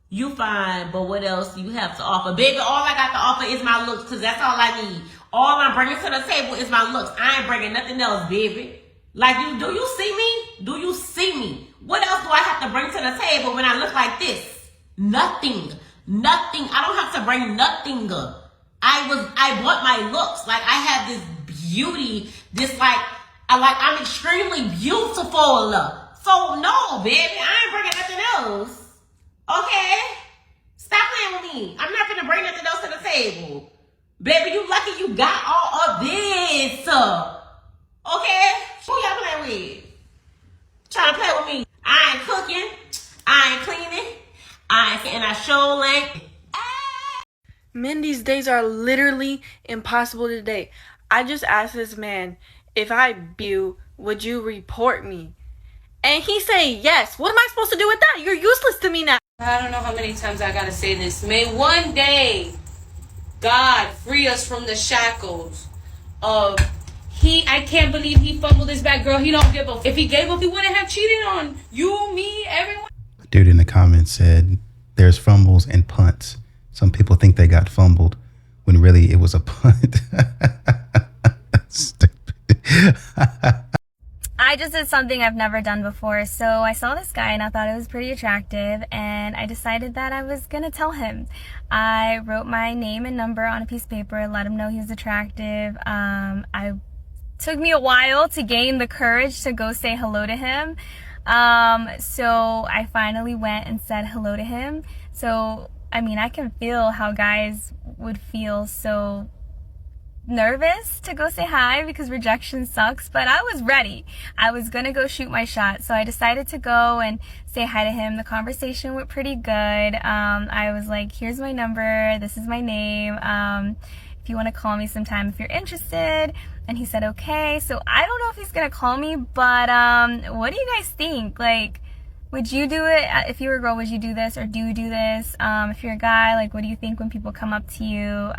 You fine, but what else do you have to offer? Baby, all I got to offer is my looks, because that's all I need. All I'm bringing to the table is my looks. I ain't bringing nothing else, baby. Like, do you see me? Do you see me? What else do I have to bring to the table when I look like this? Nothing. Nothing. I don't have to bring nothing. I want my looks. Like, I have this beauty, this I'm extremely beautiful. So no, baby, I ain't bringing nothing else. Okay? Stop playing with me. I'm not gonna bring nothing else to the table. Baby, you lucky you got all of this. Okay? Who y'all playing with? Trying to play with me. I ain't cooking. I ain't cleaning. And I show like. Men, these days are literally impossible to date. I just asked this man, if I beat you, would you report me? And he say yes. What am I supposed to do with that? You're useless to me now. I don't know how many times I gotta say this. May one day God free us from the shackles of I can't believe he fumbled his back, girl. He don't give a. If he gave up, he wouldn't have cheated on you, me, everyone. A dude in the comments said there's fumbles and punts. Some people think they got fumbled when really it was a punt. Stupid. I just did something I've never done before. So I saw this guy and I thought it was pretty attractive, and I decided that I was gonna tell him. I wrote my name and number on a piece of paper, let him know he was attractive. Took me a while to gain the courage to go say hello to him. So I finally went and said hello to him. So, I mean, I can feel how guys would feel so nervous to go say hi because rejection sucks, but I was ready. I was gonna go shoot my shot, so I decided to go and say hi to him. The conversation went pretty good. I was like, here's my number, this is my name, if you want to call me sometime if you're interested. And he said okay. So I don't know if he's gonna call me, but what do you guys think? Like, would you do it? If you were a girl, would you do this, or do you do this? If you're a guy, like, what do you think when people come up to you?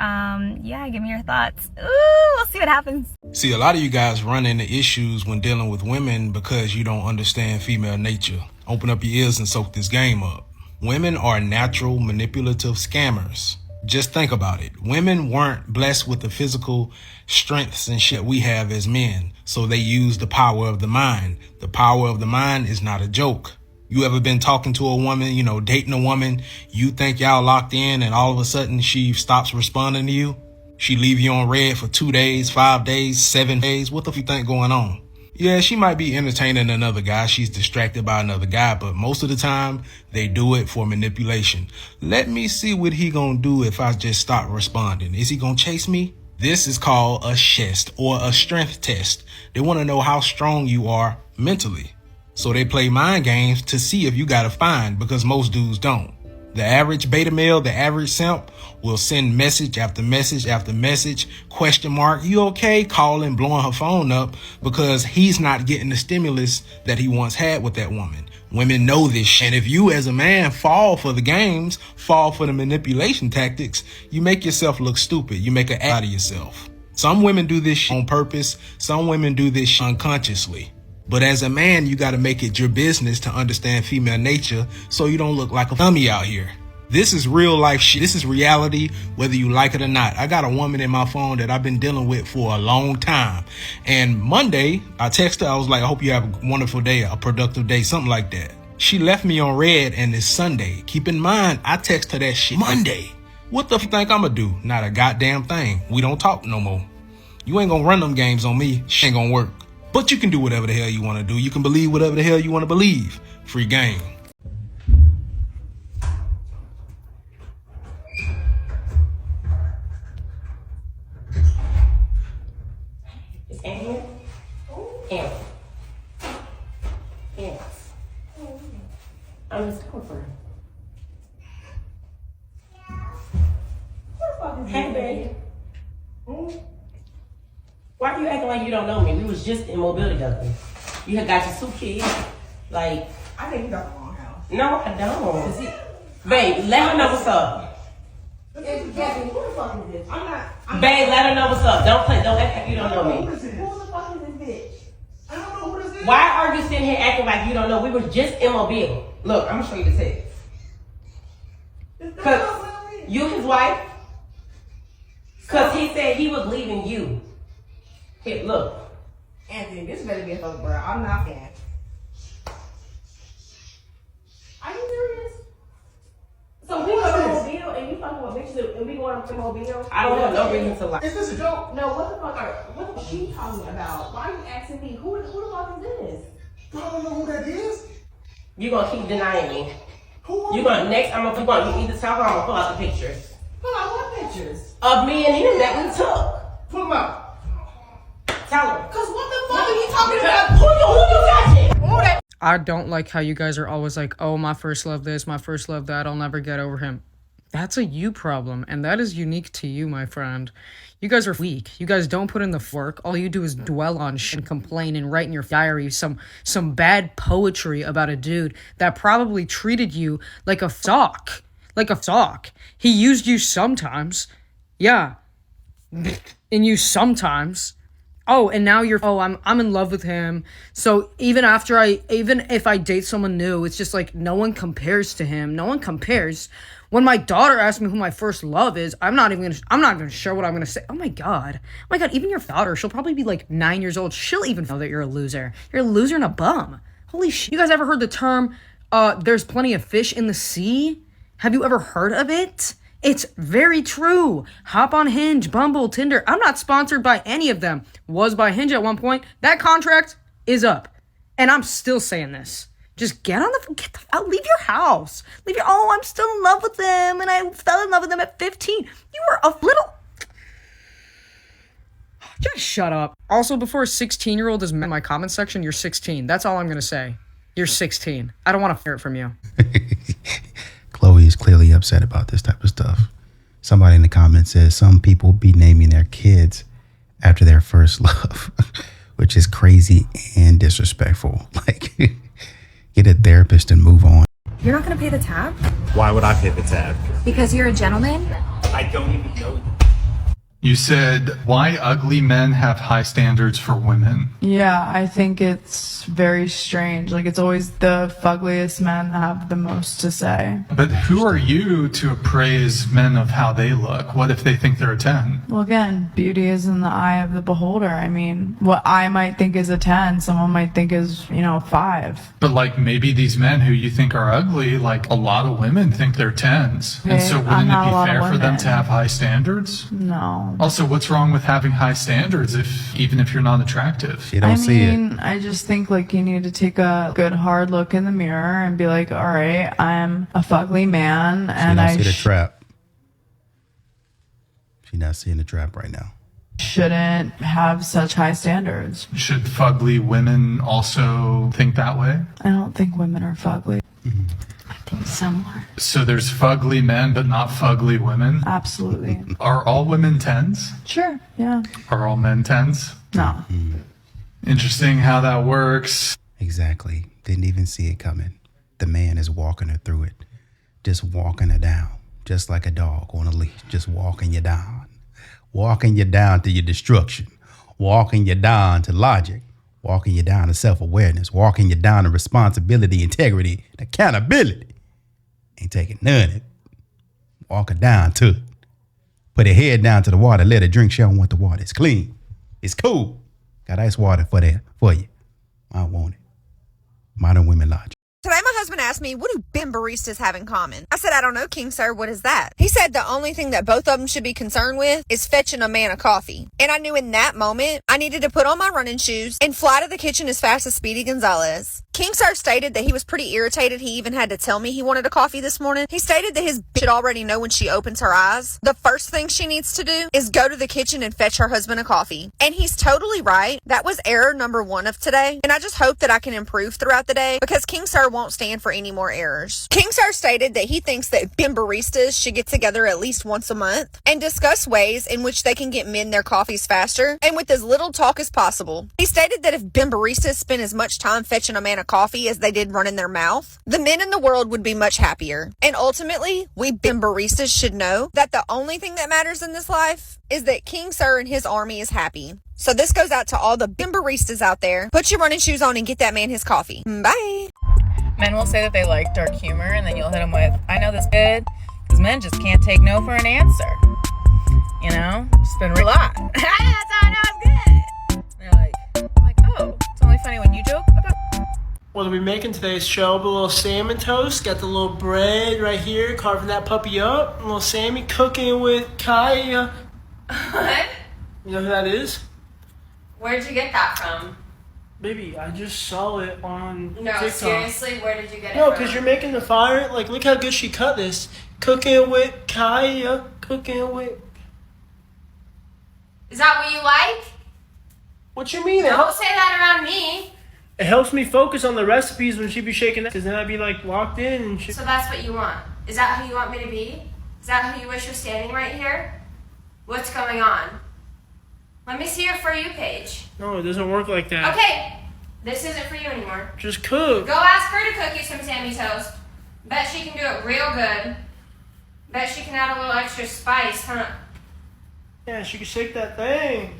Yeah, give me your thoughts. Ooh, we'll see what happens. See, a lot of you guys run into issues when dealing with women because you don't understand female nature. Open up your ears and soak this game up. Women are natural manipulative scammers. Just think about it. Women weren't blessed with the physical strengths and shit we have as men, so they use the power of the mind. The power of the mind is not a joke. You ever been talking to a woman, dating a woman, you think y'all locked in, and all of a sudden she stops responding to you? She leave you on red for 2 days, 5 days, 7 days. What the f you think going on? Yeah, she might be entertaining another guy. She's distracted by another guy, but most of the time they do it for manipulation. Let me see what he gonna do if I just stop responding. Is he gonna chase me? This is called a chest or a strength test. They want to know how strong you are mentally. So they play mind games to see if you got a find, because most dudes don't. The average beta male, the average simp, will send message after message after message, question mark, you okay, calling, blowing her phone up, because he's not getting the stimulus that he once had with that woman. Women know this shit. And if you as a man fall for the games, fall for the manipulation tactics, you make yourself look stupid. You make an ass out of yourself. Some women do this shit on purpose. Some women do this shit unconsciously. But as a man, you got to make it your business to understand female nature so you don't look like a dummy out here. This is real life shit. This is reality, whether you like it or not. I got a woman in my phone that I've been dealing with for a long time. And Monday, I texted her. I was like, I hope you have a wonderful day, a productive day, something like that. She left me on red, and it's Sunday. Keep in mind, I text her that shit Monday. What the f think I'm gonna do? Not a goddamn thing. We don't talk no more. You ain't gonna run them games on me. Shit ain't gonna work. But you can do whatever the hell you want to do. You can believe whatever the hell you want to believe. Free game. Is Ann here? Ann. Ann. I'm just coming for her. Hey, baby. Why are you acting like you don't know me? We was just in Mobile together. You had got your 2 kids. Like, I think you got the wrong house. no, I don't. Babe, let her know what's up. Who the fuck is this? Babe, let her know what's up. Don't act like you don't know me. Who the fuck is this bitch? I don't know who this is. Why are you sitting here acting like you don't know? We were just in Mobile. Look, I'm gonna show you the text. You his wife? Cause he said he was leaving you. Here, look. Anthony, this better be a fuck, bro. I'm not fan. Are you serious? So we go to Mobile and you fucking with bitches and we going to Mobile? I don't have no reason to lie. Is this a joke? No, what the fuck what is she talking about? Why are you asking me? Who the fuck is this? I don't know who that is. You gonna keep denying me. Who? You gonna next? You either talk or I'm gonna pull out the pictures Pull out what pictures? of me and him that we took. Pull them out. Tell him. Cause what the fuck are you talking about? Who you touching? Who that? I don't like how you guys are always like, oh, my first love this, my first love that, I'll never get over him. That's a you problem, and that is unique to you, my friend. You guys are weak. You guys don't put in the work. All you do is dwell on shit and complain and write in your diary some bad poetry about a dude that probably treated you like a sock. Like a sock. He used you sometimes. Yeah. And you sometimes. Oh, and now I'm in love with him. So even if I date someone new, it's just like no one compares to him. No one compares. When my daughter asks me who my first love is, I'm not even sure what I'm gonna say. Oh my god, even your daughter, she'll probably be like 9 years old. She'll even know that you're a loser. You're a loser and a bum. Holy shit. You guys ever heard the term, there's plenty of fish in the sea? Have you ever heard of it? It's very true. Hop on Hinge, Bumble, Tinder. I'm not sponsored by any of them. Was by Hinge at one point. That contract is up. And I'm still saying this. Just get the out, leave your house. I'm still in love with them, and I fell in love with them at 15. You were a little... Just shut up. Also, before a 16-year-old is in my comment section, you're 16. That's all I'm going to say. You're 16. I don't want to hear it from you. Chloe is clearly upset about this type of stuff. Somebody in the comments says some people be naming their kids after their first love, which is crazy and disrespectful. Like, get a therapist and move on. You're not going to pay the tab? Why would I pay the tab? Because you're a gentleman? I don't even know you. You said, why ugly men have high standards for women? Yeah, I think it's very strange. Like, it's always the fuggliest men that have the most to say. But who are you to appraise men of how they look? What if they think they're a 10? Well, again, beauty is in the eye of the beholder. I mean, what I might think is a 10, someone might think is, 5. But, like, maybe these men who you think are ugly, like, a lot of women think they're 10s. Okay, and so wouldn't it not a be lot of fair for them women. to have high standards? No. Also, what's wrong with having high standards even if you're not attractive? You don't see it. I just think, like, you need to take a good hard look in the mirror and be like, all right, I'm a fugly man, and I see the trap. She's not seeing the trap right now. shouldn't have such high standards. Should fugly women also think that way? I don't think women are fugly. I think some are. So there's fugly men, but not fugly women? Absolutely. Are all women 10s? Sure, yeah. Are all men 10s? No. Interesting how that works. Exactly. Didn't even see it coming. The man is walking her through it. Just walking her down. Just like a dog on a leash. Just walking you down. Walking you down to your destruction. Walking you down to logic. Walking you down to self-awareness. Walking you down to responsibility, integrity, and accountability. Ain't taking none of it. Walk her down to it. Put her head down to the water. Let her drink. She don't want the water. It's clean. It's cool. Got ice water for you. I want it. Modern women logic. Today my husband asked me, what do BIM baristas have in common? I said, I don't know, King Sir, what is that? He said the only thing that both of them should be concerned with is fetching a man a coffee. And I knew in that moment, I needed to put on my running shoes and fly to the kitchen as fast as Speedy Gonzalez. King Sir stated that he was pretty irritated he even had to tell me he wanted a coffee this morning. He stated that his bitch should already know when she opens her eyes. The first thing she needs to do is go to the kitchen and fetch her husband a coffee. And he's totally right. That was error number 1 of today. And I just hope that I can improve throughout the day because King Sir won't stand for any more errors. King Sir stated that he thinks that BIM baristas should get together at least once a month and discuss ways in which they can get men their coffees faster and with as little talk as possible. He stated that if BIM baristas spent as much time fetching a man a coffee as they did running their mouth, the men in the world would be much happier. And ultimately, we BIM baristas should know that the only thing that matters in this life is that King Sir and his army is happy. So this goes out to all the BIM baristas out there. Put your running shoes on and get that man his coffee. Bye. Men will say that they like dark humor, and then you'll hit them with, I know this good, because Because men just can't take no for an answer. You know? It's been a lot. That's how I know it's good. They're like, I'm like, oh, it's only funny when you joke about. What are we making today's show? A little salmon toast. Got the little bread right here, carving that puppy up. A little Sammy cooking with Kaya. What? You know who that is? Where'd you get that from? Baby, I just saw it on No, TikTok. seriously, where did you get it No, from? because you're making the fire. Like, look how good she cut this. Cooking with Kaya. Cooking with... Is that what you like? What you mean? Don't say that around me. It helps me focus on the recipes when she be shaking that, because then I'd be like locked in and shit. So that's what you want. Is that who you want me to be? Is that who you wish was standing right here? What's going on? Let me see your For You page. No, it doesn't work like that. Okay, this isn't for you anymore. Just cook. Go ask her to cook you some Sammy toast. Bet she can do it real good. Bet she can add a little extra spice, huh? Yeah, she can shake that thing.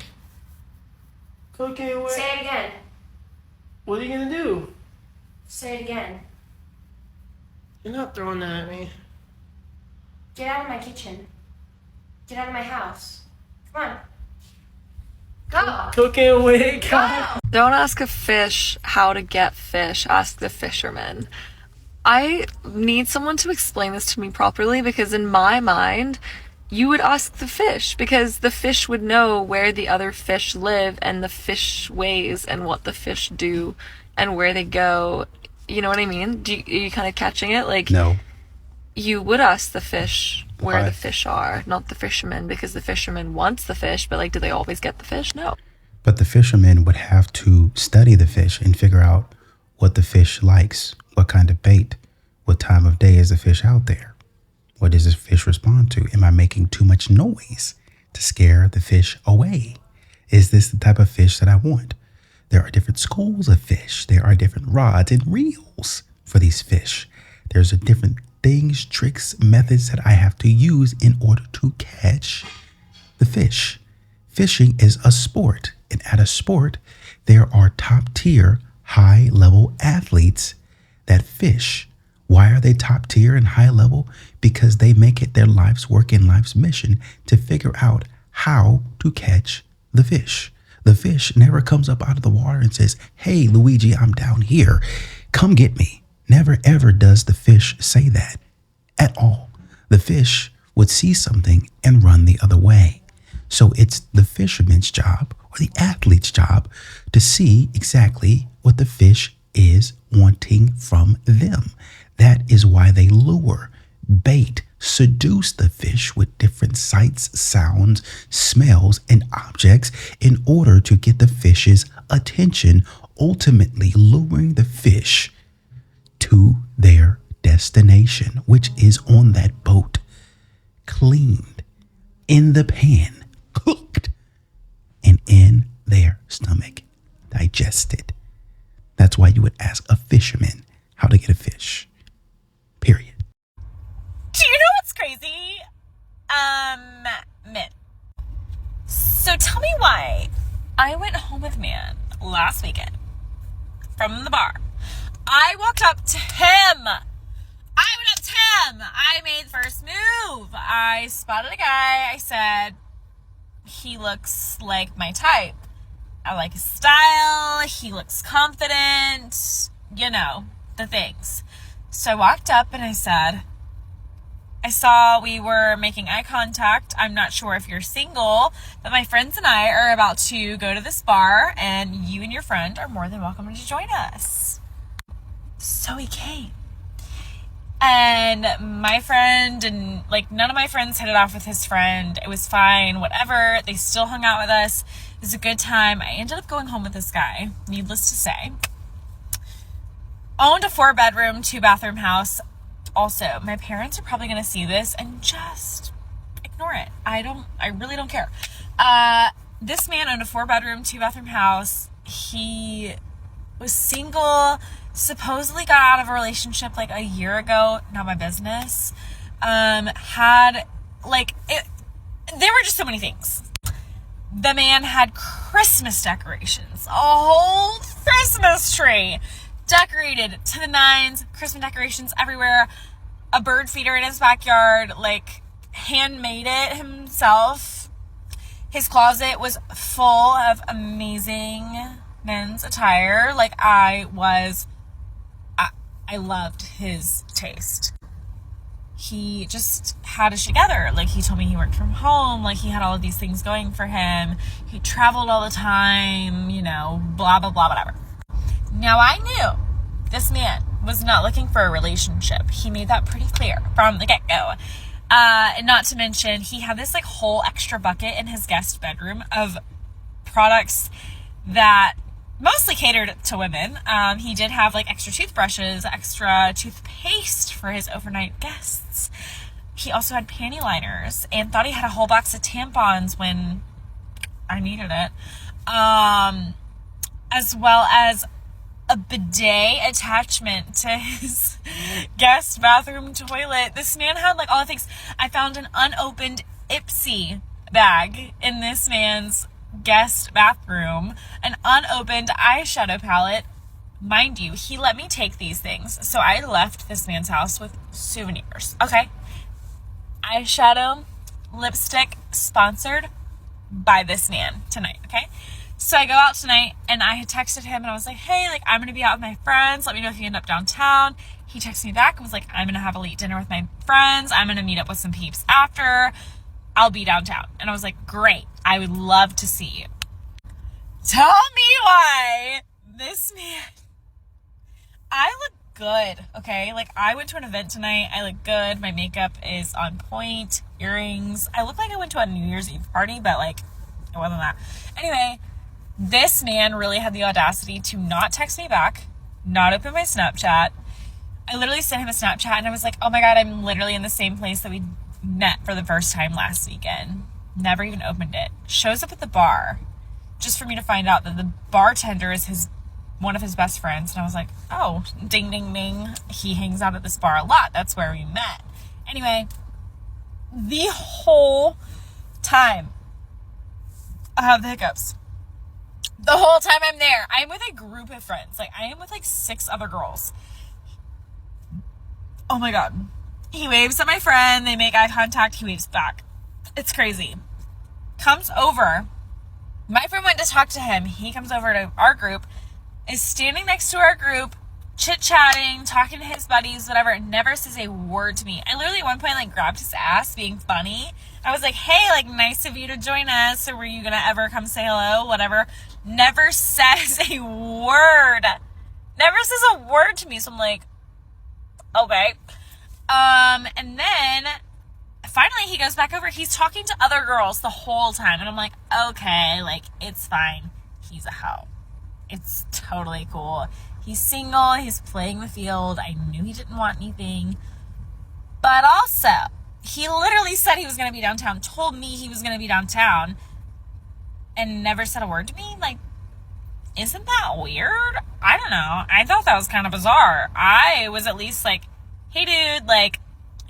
Cooking with... Say it again. What are you gonna do? Say it again. You're not throwing that at me. Get out of my kitchen. Get out of my house. Come on. Go. Cooking with Kaya. Don't ask a fish how to get fish. Ask the fisherman. I need someone to explain this to me properly, because in my mind, you would ask the fish, because the fish would know where the other fish live and the fish ways and what the fish do and where they go. You know what I mean? Are you kind of catching it? Like, No. You would ask the fish where Why? the fish are, not the fisherman, because the fisherman wants the fish, but like, do they always get the fish? No. But the fisherman would have to study the fish and figure out what the fish likes, what kind of bait, what time of day is the fish out there. What does the fish respond to? Am I making too much noise to scare the fish away? Is this the type of fish that I want? There are different schools of fish. There are different rods and reels for these fish. There's a different things, tricks, methods that I have to use in order to catch the fish. Fishing is a sport, and at a sport, there are top tier, high level athletes that fish. Why are they top tier and high level? Because they make it their life's work and life's mission to figure out how to catch the fish. The fish never comes up out of the water and says, "Hey, Luigi, I'm down here. Come get me." Never ever does the fish say that at all. The fish would see something and run the other way. So it's the fisherman's job or the athlete's job to see exactly what the fish is wanting from them. That is why they lure, bait, seduce the fish with different sights, sounds, smells, and objects in order to get the fish's attention, ultimately luring the fish to their destination, which is on that boat, cleaned, in the pan, cooked, and in their stomach, digested. That's why you would ask a fisherman how to get a fish. Period. Do you know what's crazy? Man. So tell me why I went home with man last weekend from the bar. I walked up to him. I made the first move. I spotted a guy. I said, he looks like my type. I like his style. He looks confident. You know, the things. So I walked up and I said, I saw we were making eye contact. I'm not sure if you're single, but my friends and I are about to go to this bar, and you and your friend are more than welcome to join us. So he came. And my friend and like none of my friends hit it off with his friend. It was fine, whatever. They still hung out with us. It was a good time. I ended up going home with this guy, needless to say. Owned a 4-bedroom, 2-bathroom house. Also, my parents are probably going to see this and just ignore it. I really don't care. This man owned a 4-bedroom, 2-bathroom house. He was single, supposedly got out of a relationship like a year ago. Not my business. There were just so many things. The man had Christmas decorations, a whole Christmas tree decorated to the nines, Christmas decorations everywhere. a bird feeder in his backyard, like handmade it himself. His closet was full of amazing men's attire. Like I loved his taste. He just had his shit together. Like he told me he worked from home. Like he had all of these things going for him. He traveled all the time, you know, blah, blah, blah, whatever. Now I knew this man was not looking for a relationship. He made that pretty clear from the get-go. And not to mention, he had this like whole extra bucket in his guest bedroom of products that mostly catered to women. He did have like extra toothbrushes, extra toothpaste for his overnight guests. He also had panty liners and thought he had a whole box of tampons when I needed it. As well as a bidet attachment to his guest bathroom toilet. This man had like all the things. I found an unopened Ipsy bag in this man's guest bathroom, an unopened eyeshadow palette. Mind you, he let me take these things. So I left this man's house with souvenirs. Okay. Eyeshadow, lipstick, sponsored by this man tonight. Okay. So I go out tonight and I had texted him and I was like, hey, like I'm going to be out with my friends. Let me know if you end up downtown. He texted me back and was like, I'm going to have a late dinner with my friends. I'm going to meet up with some peeps after. I'll be downtown. And I was like, great. I would love to see you. Tell me why this man, I look good. Okay. Like I went to an event tonight. I look good. My makeup is on point, earrings. I look like I went to a New Year's Eve party, but like it wasn't that. Anyway, this man really had the audacity to not text me back, not open my Snapchat. I literally sent him a Snapchat and I was like, oh my God, I'm literally in the same place that we met for the first time last weekend. Never even opened it. Shows up at the bar just for me to find out that the bartender is one of his best friends. And I was like, oh, ding, ding, ding. He hangs out at this bar a lot. That's where we met. Anyway, the whole time I have the hiccups. The whole time I'm there, I'm with a group of friends. Like I am with like 6 other girls. Oh my God. He waves at my friend. They make eye contact. He waves back. It's crazy. Comes over. My friend went to talk to him. He comes over to our group, is standing next to our group, chit-chatting, talking to his buddies, whatever. Never says a word to me. I literally at one point like grabbed his ass being funny. I was like, hey, like nice of you to join us. Or were you going to ever come say hello? Whatever. Never says a word. Never says a word to me. So I'm like, okay. And then finally he goes back over. He's talking to other girls the whole time. And I'm like, okay, like it's fine. He's a hoe. It's totally cool. He's single. He's playing the field. I knew he didn't want anything. But also, he literally said he was going to be downtown, told me he was going to be downtown, and never said a word to me. Like, isn't that weird? I don't know. I thought that was kind of bizarre. I was at least like, hey dude, like,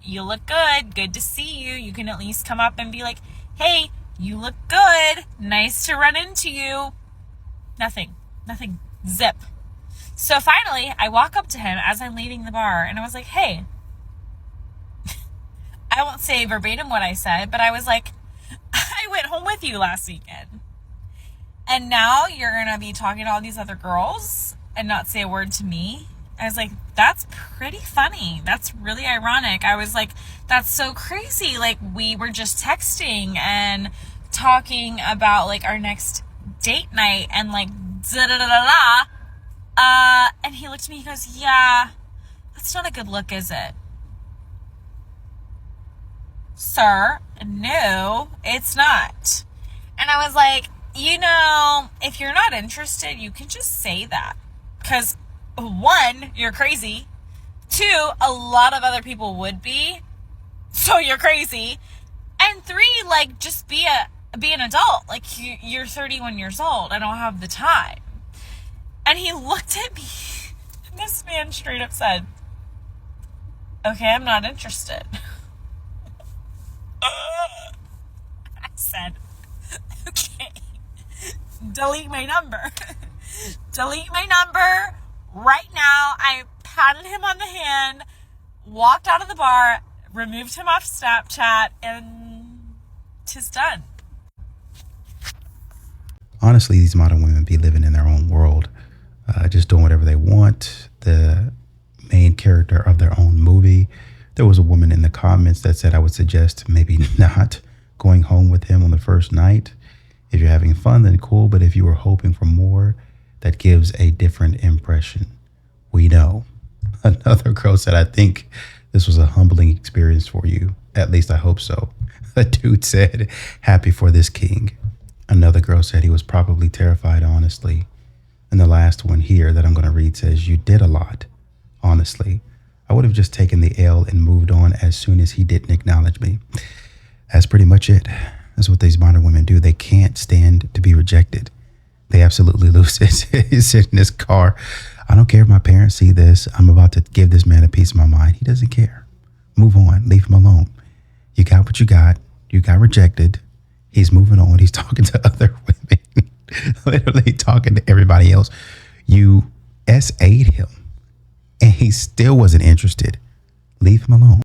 you look good. Good to see you. You can at least come up and be like, hey, you look good. Nice to run into you. Nothing. Zip. So finally, I walk up to him as I'm leaving the bar and I was like, hey, I won't say verbatim what I said, but I was like, I went home with you last weekend. And now you're going to be talking to all these other girls and not say a word to me. I was like, that's pretty funny. That's really ironic. I was like, that's so crazy. Like, we were just texting and talking about like our next date night and like da-da-da-da-da. And he looked at me, he goes, yeah, that's not a good look, is it? Sir, no, it's not. And I was like, you know, if you're not interested, you can just say that. Because 1, you're crazy. 2, a lot of other people would be. So you're crazy. And 3, like, just be an adult. Like, you're 31 years old. I don't have the time. And he looked at me. And this man straight up said, okay, I'm not interested. I said, okay, delete my number. Delete my number right now. I patted him on the hand. walked out of the bar, removed him off Snapchat, and 'tis done. Honestly, these modern women be living in their own world, just doing whatever they want. The main character of their own movie. There was a woman in the comments that said I would suggest maybe not going home with him on the first night. If you're having fun, then cool. But if you were hoping for more, that gives a different impression. We know. Another girl said, I think this was a humbling experience for you. At least I hope so. A dude said, happy for this king. Another girl said he was probably terrified, honestly. And the last one here that I'm going to read says, you did a lot, honestly. I would have just taken the L and moved on as soon as he didn't acknowledge me. That's pretty much it. That's what these modern women do. They can't stand to be rejected. They absolutely lose it. He's sitting in his car. I don't care if my parents see this. I'm about to give this man a piece of my mind. He doesn't care. Move on. Leave him alone. You got what you got. You got rejected. He's moving on. He's talking to other women. Literally talking to everybody else. You S8'd him. And he still wasn't interested. Leave him alone.